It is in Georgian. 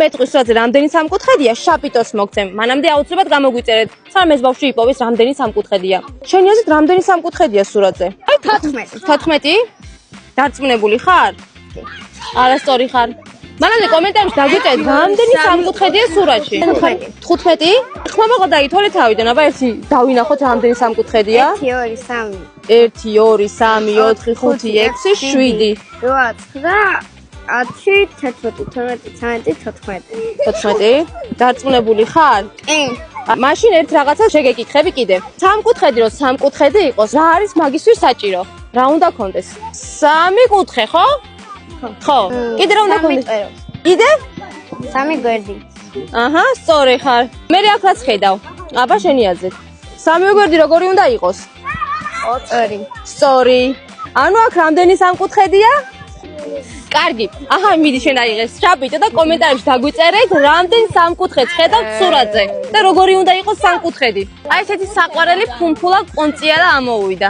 მეტყვის სურათზე რამდენი სამკუთხედია? შაპიტოს მოგცემ. მანამდე აუცილებლად გამოგვიწერეთ. სამ ეს ბავშვი იპოვის რამდენი სამკუთხედია. შენი აზრით რამდენი სამკუთხედია სურათზე? 14. 14? დარწმუნებული ხარ? არასწორი ხარ. მანამდე კომენტარებში დაგვიწერეთ რამდენი სამკუთხედია სურათში. 15? ხმა მოყვა ითვალე თავიდან, აბა ერთი დავინახოთ რამდენი სამკუთხედია. 1 2 3 1 2 3 4 5 6 7 8 9 10 11 12 13 14 დარწმუნებული ხარ? კი. მაშინ ერთ რაღაცას შეგეკითხები კიდე. სამკუთხედი რო სამკუთხედი იყოს, რა არის მაგისთვის საჭირო? რა უნდა კონდეს? სამი კუთხე, ხო? ხო. კიდე რა უნდა კონდეს? კიდე? სამი გვერდი. აჰა, სწორი ხარ. მე აქ რაც ხედავ. აბა შენი აზრით. სამი გვერდი როგორი უნდა იყოს? 4. სწორი. ანუ აქ რამდენი სამკუთხედია? კარგი. აჰა, მიდი შენ აიღეს შაპიტო და კომენტარებში დაგვიწერეთ რამდენ სამკუთხედს ხედავთ სურათზე და როგორი უნდა იყოს სამკუთხედი. აი ესეთი საყვარელი ფუმფულა კონწია და ამოუვიდა.